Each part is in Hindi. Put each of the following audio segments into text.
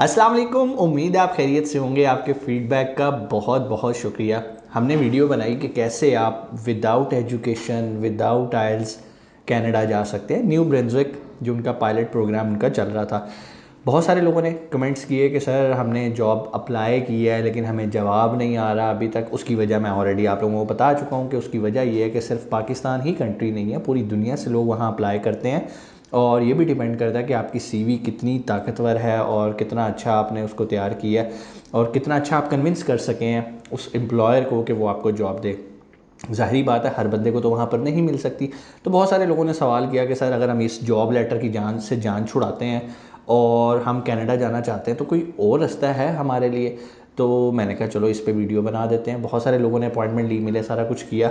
अस्सलाम वालेकुम। उम्मीद है आप खैरियत से होंगे। आपके फीडबैक का बहुत बहुत शुक्रिया। हमने वीडियो बनाई कि कैसे आप विदाउट एजुकेशन विदाउट आइल्स कनाडा जा सकते हैं। न्यू ब्रंसविक जो उनका पायलट प्रोग्राम उनका चल रहा था, बहुत सारे लोगों ने कमेंट्स किए कि सर हमने जॉब अप्लाई की है लेकिन हमें जवाब नहीं आ रहा अभी तक। उसकी वजह मैं ऑलरेडी आप लोगों को बता चुका हूँ कि उसकी वजह ये है कि सिर्फ पाकिस्तान ही कंट्री नहीं है, पूरी दुनिया से लोग वहाँ अप्लाई करते हैं। और ये भी डिपेंड करता है कि आपकी सीवी कितनी ताकतवर है और कितना अच्छा आपने उसको तैयार किया है और कितना अच्छा आप कन्विंस कर सकें हैं उस एम्प्लॉयर को कि वो आपको जॉब दे। ज़ाहिरी बात है हर बंदे को तो वहाँ पर नहीं मिल सकती। तो बहुत सारे लोगों ने सवाल किया कि सर अगर हम इस जॉब लेटर की जान से जान छुड़ाते हैं और हम कनाडा जाना चाहते हैं तो कोई और रास्ता है हमारे लिए। तो मैंने कहा चलो इस पे वीडियो बना देते हैं। बहुत सारे लोगों ने अपॉइंटमेंट ली, मिले, सारा कुछ किया,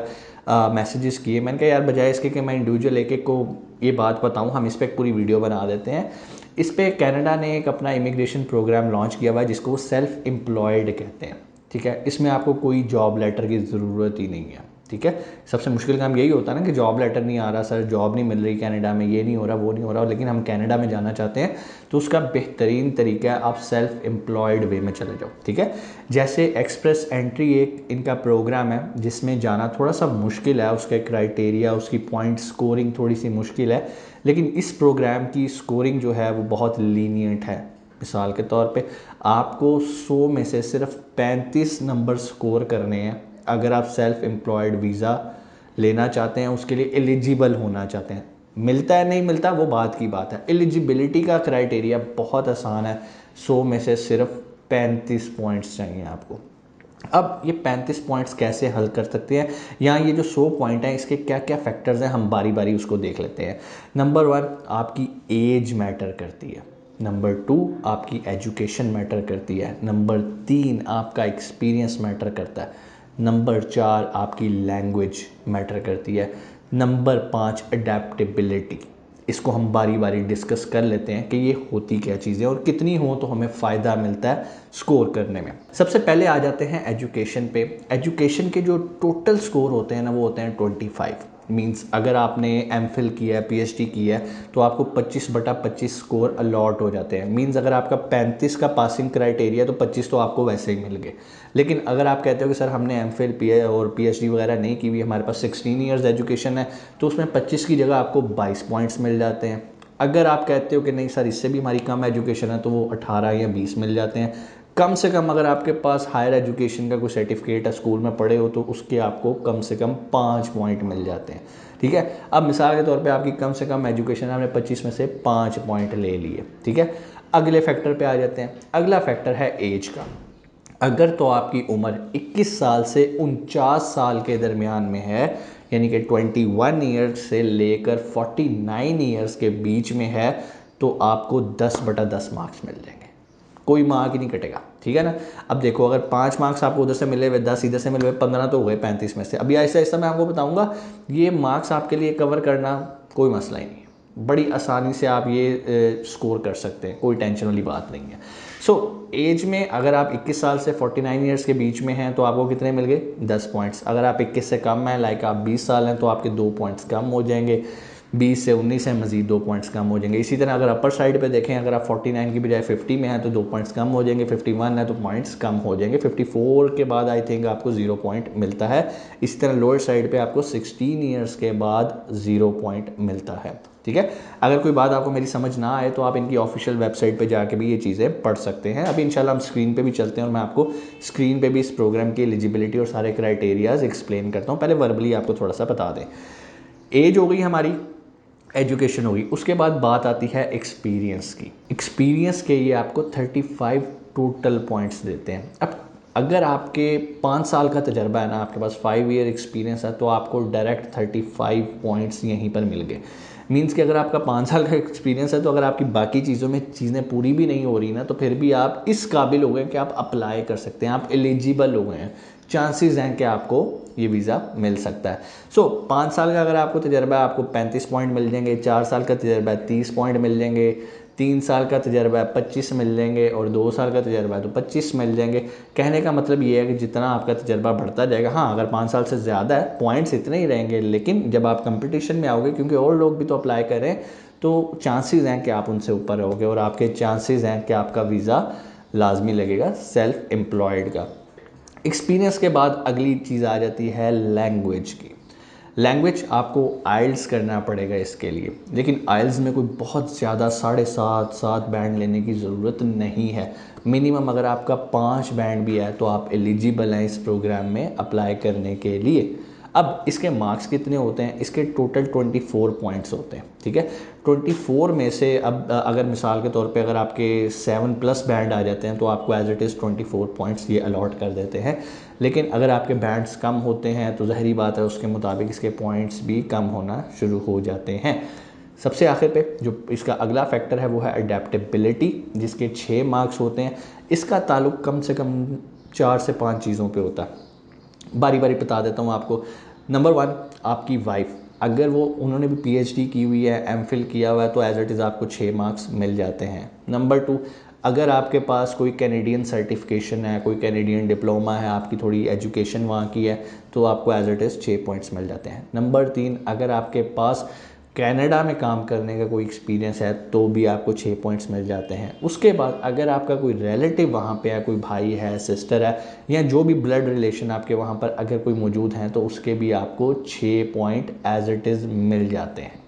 मैसेजेस किए। मैंने कहा यार बजाय इसके कि मैं इंडिविजुअल एक एक को ये बात बताऊँ, हम इस पर एक पूरी वीडियो बना देते हैं। इस पर कनाडा ने एक अपना इमिग्रेशन प्रोग्राम लॉन्च किया हुआ है जिसको वो सेल्फ एम्प्लॉयड कहते हैं। ठीक है, इसमें आपको कोई जॉब लेटर की ज़रूरत ही नहीं है। ठीक है, सबसे मुश्किल काम यही होता है ना कि जॉब लेटर नहीं आ रहा, सर जॉब नहीं मिल रही कनाडा में, ये नहीं हो रहा वो नहीं हो रहा, लेकिन हम कनाडा में जाना चाहते हैं। तो उसका बेहतरीन तरीका है आप सेल्फ एम्प्लॉयड वे में चले जाओ। ठीक है, जैसे एक्सप्रेस एंट्री एक इनका प्रोग्राम है जिसमें जाना थोड़ा सा मुश्किल है, उसका क्राइटेरिया, उसकी पॉइंट स्कोरिंग थोड़ी सी मुश्किल है, लेकिन इस प्रोग्राम की स्कोरिंग जो है वो बहुत लीनियंट है। मिसाल के तौर पे आपको 100 में से सिर्फ 35 नंबर स्कोर करने हैं अगर आप सेल्फ एम्प्लॉयड वीज़ा लेना चाहते हैं, उसके लिए एलिजिबल होना चाहते हैं। मिलता है नहीं मिलता वो बात की बात है। एलिजिबिलिटी का क्राइटेरिया बहुत आसान है, 100 में से सिर्फ 35 पॉइंट्स चाहिए आपको। अब ये 35 पॉइंट्स कैसे हल कर सकते हैं, यहाँ ये जो 100 पॉइंट हैं इसके क्या क्या फैक्टर्स हैं, हम बारी बारी उसको देख लेते हैं। नंबर 1 आपकी एज मैटर करती है। नंबर 2 आपकी एजुकेशन मैटर करती है। नंबर 3 आपका एक्सपीरियंस मैटर करता है। नंबर 4 आपकी लैंग्वेज मैटर करती है। Number 5 adaptability. इसको हम बारी बारी डिस्कस कर लेते हैं कि ये होती क्या चीज़ें और कितनी हो तो हमें फ़ायदा मिलता है स्कोर करने में। सबसे पहले आ जाते हैं एजुकेशन पे। एजुकेशन के जो टोटल स्कोर होते हैं ना वो होते हैं 25। मींस अगर आपने एमफिल किया है, पीएचडी किया है, तो आपको 25/25 स्कोर अलॉट हो जाते हैं। मींस अगर आपका 35 का पासिंग क्राइटेरिया तो 25 तो आपको वैसे ही मिल गए। लेकिन अगर आप कहते हो कि सर हमने एमफिल पीए और पीएचडी वगैरह नहीं की हुई, हमारे पास 16 ईयर्स एजुकेशन है, तो उसमें 25 की जगह आपको 22 पॉइंट्स मिल जाते हैं। अगर आप कहते हो कि नहीं सर इससे भी हमारी कम एजुकेशन है, तो वो 18 या 20 मिल जाते हैं। कम से कम अगर आपके पास हायर एजुकेशन का कोई सर्टिफिकेट है, स्कूल में पढ़े हो, तो उसके आपको कम से कम 5 पॉइंट मिल जाते हैं। ठीक है, अब मिसाल के तौर पे आपकी कम से कम एजुकेशन आपने 25 में से 5 पॉइंट ले लिए। ठीक है, अगले फैक्टर पे आ जाते हैं। अगला फैक्टर है एज का। अगर तो आपकी उम्र 21 साल से 49 साल के दरमियान में है, यानी कि 21 ईयर्स से लेकर 49 ईयर्स के बीच में है, तो आपको 10/10 मार्क्स मिल जाएंगे, कोई मार्क ही नहीं कटेगा। ठीक है ना। अब देखो अगर 5 मार्क्स आपको उधर से मिले हुए, 10 इधर से मिले हुए, 15 तो हो गए 35 में से। अभी ऐसा ऐसा मैं आपको बताऊंगा, ये मार्क्स आपके लिए कवर करना कोई मसला ही नहीं है, बड़ी आसानी से आप ये स्कोर कर सकते हैं, कोई टेंशन वाली बात नहीं है। सो एज में अगर आप 21 साल से 49 ईयर्स के बीच में हैं तो आपको कितने मिल गए? 10 पॉइंट्स। अगर आप 21 से कम हैं, लाइक आप 20 साल हैं, तो आपके 2 पॉइंट्स कम हो जाएंगे। 20 से 19 है, मजीद 2 पॉइंट्स कम हो जाएंगे। इसी तरह अगर अपर साइड पे देखें, अगर आप 49 की बजाय 50 में हैं तो 2 पॉइंट्स कम हो जाएंगे। 51 है तो पॉइंट्स कम हो जाएंगे। 54 के बाद आई थिंक आपको 0 पॉइंट मिलता है। इसी तरह लोअर साइड पे आपको 16 ईयर्स के बाद 0 पॉइंट मिलता है। ठीक है, अगर कोई बात आपको मेरी समझ ना आए तो आप इनकी ऑफिशियल वेबसाइट पे जाके भी ये चीज़ें पढ़ सकते हैं। अभी इंशाल्लाह हम स्क्रीन पे भी चलते हैं और मैं आपको स्क्रीन पे भी इस प्रोग्राम की एलिजिबिलिटी और सारे क्राइटेरियाज एक्सप्लेन करता हूँ। पहले वर्बली आपको थोड़ा सा बता दें। एज हो गई हमारी, एजुकेशन होगी, उसके बाद बात आती है एक्सपीरियंस की। एक्सपीरियंस के ये आपको 35 टोटल पॉइंट्स देते हैं। अब अगर आपके 5 साल का तजर्बा है ना, आपके पास 5 ईयर एक्सपीरियंस है, तो आपको डायरेक्ट 35 पॉइंट्स यहीं पर मिल गए। मीन्स कि अगर आपका 5 साल का एक्सपीरियंस है तो अगर आपकी बाकी चीज़ों में चीज़ें पूरी भी नहीं हो रही ना, तो फिर भी आप इस काबिल हो गए कि आप अप्लाई कर सकते हैं, आप एलिजिबल हो गए हैं, चांसेस हैं कि आपको ये वीज़ा मिल सकता है। सो 5 साल का अगर आपको तजर्बा है, आपको 35 पॉइंट मिल जाएंगे। 4 साल का तजर्बा है, 30 पॉइंट मिल जाएंगे। 3 साल का तजर्बा है 25 मिल जाएंगे, और 2 साल का तजर्बा है तो 25 मिल जाएंगे। कहने का मतलब ये है कि जितना आपका तजर्बा बढ़ता जाएगा, हाँ अगर 5 साल से ज़्यादा है पॉइंट्स इतने ही रहेंगे, लेकिन जब आप कंपटीशन में आओगे, क्योंकि और लोग भी तो अप्लाई कर रहे हैं, तो चांसेस हैं कि आप उनसे ऊपर रहोगे, और आपके चांसेस हैं कि आपका वीज़ा लाजमी लगेगा सेल्फ एम्प्लॉयड का। एक्सपीरियंस के बाद अगली चीज़ आ जाती है लैंग्वेज की। लैंग्वेज आपको आइल्स करना पड़ेगा इसके लिए, लेकिन आइल्स में कोई बहुत ज़्यादा 7.5 बैंड लेने की ज़रूरत नहीं है। मिनिमम अगर आपका 5 बैंड भी है तो आप एलिजिबल हैं इस प्रोग्राम में अप्लाई करने के लिए। अब इसके मार्क्स कितने होते हैं? इसके टोटल 24 पॉइंट्स होते हैं, ठीक है। 24 में से अब अगर मिसाल के तौर पे अगर आपके 7+ बैंड आ जाते हैं तो आपको एज इट इज़ 24 पॉइंट्स ये अलॉट कर देते हैं। लेकिन अगर आपके बैंड्स कम होते हैं तो ज़ाहिरी बात है उसके मुताबिक इसके पॉइंट्स भी कम होना शुरू हो जाते हैं। सबसे आखिर पे जो इसका अगला फैक्टर है वो है अडेप्टेबिलिटी, जिसके 6 मार्क्स होते हैं। इसका ताल्लुक कम से कम 4 से 5 चीज़ों पे होता है, बारी बारी बता देता हूँ आपको। नंबर 1, आपकी वाइफ, अगर वो उन्होंने भी पीएचडी की हुई है, एमफिल किया हुआ है, तो एज इट इज़ आपको 6 मार्क्स मिल जाते हैं। नंबर 2, अगर आपके पास कोई कैनेडियन सर्टिफिकेशन है, कोई कैनेडियन डिप्लोमा है, आपकी थोड़ी एजुकेशन वहाँ की है, तो आपको एज इट इज़ 6 पॉइंट्स मिल जाते हैं। नंबर 3, अगर आपके पास कनाडा में काम करने का कोई एक्सपीरियंस है तो भी आपको 6 पॉइंट्स मिल जाते हैं। उसके बाद अगर आपका कोई रिलेटिव वहाँ पे है, कोई भाई है, सिस्टर है, या जो भी ब्लड रिलेशन आपके वहाँ पर अगर कोई मौजूद हैं, तो उसके भी आपको 6 पॉइंट एज इट इज़ मिल जाते हैं।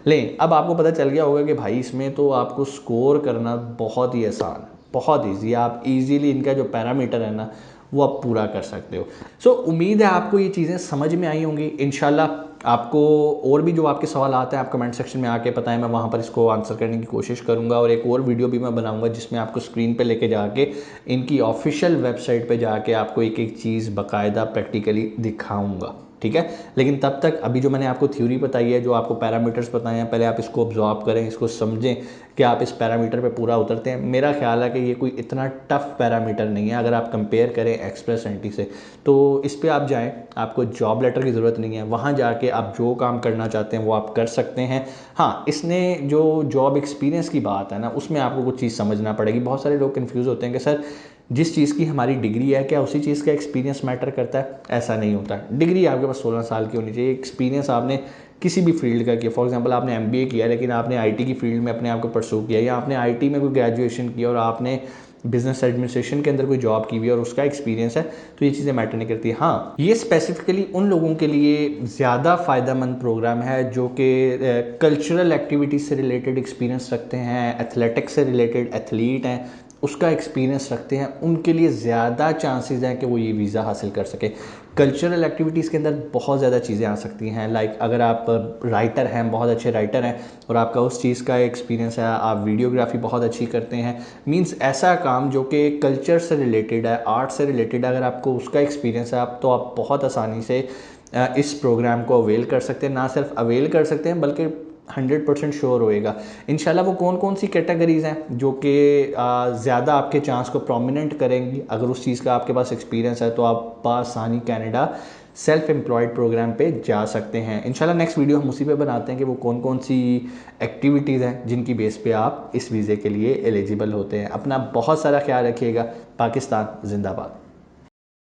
लेकिन अब आपको पता चल गया होगा कि भाई इसमें तो आपको स्कोर करना बहुत ही आसान, बहुत ईजी, आप इजीली इनका जो पैरामीटर है ना वो आप पूरा कर सकते हो। सो उम्मीद है आपको ये चीज़ें समझ में आई होंगी। इंशाल्लाह आपको और भी जो आपके सवाल आते हैं आप कमेंट सेक्शन में आके बताएं, मैं वहाँ पर इसको आंसर करने की कोशिश करूँगा। और एक और वीडियो भी मैं बनाऊँगा जिसमें आपको स्क्रीन पे लेके जाके इनकी ऑफिशियल वेबसाइट पे जाके आपको एक एक चीज़ बाकायदा प्रैक्टिकली दिखाऊँगा, ठीक है। लेकिन तब तक अभी जो मैंने आपको थ्योरी बताई है, जो आपको पैरामीटर्स बताए हैं, पहले आप इसको ऑब्जॉर्व करें, इसको समझें कि आप इस पैरामीटर पे पूरा उतरते हैं। मेरा ख्याल है कि ये कोई इतना टफ पैरामीटर नहीं है अगर आप कंपेयर करें एक्सप्रेस एंटी से। तो इस पे आप जाएं, आपको जॉब लेटर की ज़रूरत नहीं है, वहाँ जाके आप जो काम करना चाहते हैं वो आप कर सकते हैं। हाँ, इसने जो जॉब एक्सपीरियंस की बात है ना, उसमें आपको कुछ चीज़ समझना पड़ेगी। बहुत सारे लोग कन्फ्यूज़ होते हैं कि सर जिस चीज़ की हमारी डिग्री है क्या उसी चीज़ का एक्सपीरियंस मैटर करता है? ऐसा नहीं होता। डिग्री आपके पास 16 साल की होनी चाहिए, एक्सपीरियंस आपने किसी भी फील्ड का किया, फॉर एग्जांपल आपने एमबीए किया लेकिन आपने आईटी की फील्ड में अपने आप को परसू किया, या आपने आईटी में कोई ग्रेजुएशन किया और आपने बिजनेस एडमिनिस्ट्रेशन के अंदर कोई जॉब की हुई है और उसका एक्सपीरियंस है, तो ये चीज़ें मैटर नहीं करती। हाँ, ये स्पेसिफिकली उन लोगों के लिए ज़्यादा फ़ायदेमंद प्रोग्राम है जो कि कल्चरल एक्टिविटीज़ से रिलेटेड एक्सपीरियंस रखते हैं, एथलेटिक्स से रिलेटेड एथलीट हैं, उसका एक्सपीरियंस रखते हैं, उनके लिए ज़्यादा चांसेस हैं कि वो ये वीज़ा हासिल कर सके। कल्चरल एक्टिविटीज़ के अंदर बहुत ज़्यादा चीज़ें आ सकती हैं, लाइक अगर आप राइटर हैं, बहुत अच्छे राइटर हैं और आपका उस चीज़ का एक्सपीरियंस है, आप वीडियोग्राफी बहुत अच्छी करते हैं, मींस ऐसा काम जो कि कल्चर से रिलेटेड है, आर्ट से रिलेटेड है, अगर आपको उसका एक्सपीरियंस है आप तो आप बहुत आसानी से इस प्रोग्राम को अवेल कर सकते हैं। ना सिर्फ अवेल कर सकते हैं बल्कि 100% श्योर होएगा। इंशाल्लाह वो कौन कौन सी कैटेगरीज़ हैं जो कि ज़्यादा आपके चांस को प्रोमिनेंट करेंगी, अगर उस चीज़ का आपके पास एक्सपीरियंस है तो आप आसानी कनाडा सेल्फ एम्प्लॉयड प्रोग्राम पे जा सकते हैं। इंशाल्लाह नेक्स्ट वीडियो हम उसी पे बनाते हैं कि वो कौन कौन सी एक्टिविटीज़ हैं जिनकी बेस पे आप इस वीज़े के लिए एलिजिबल होते हैं। अपना बहुत सारा ख्याल रखिएगा। पाकिस्तान जिंदाबाद।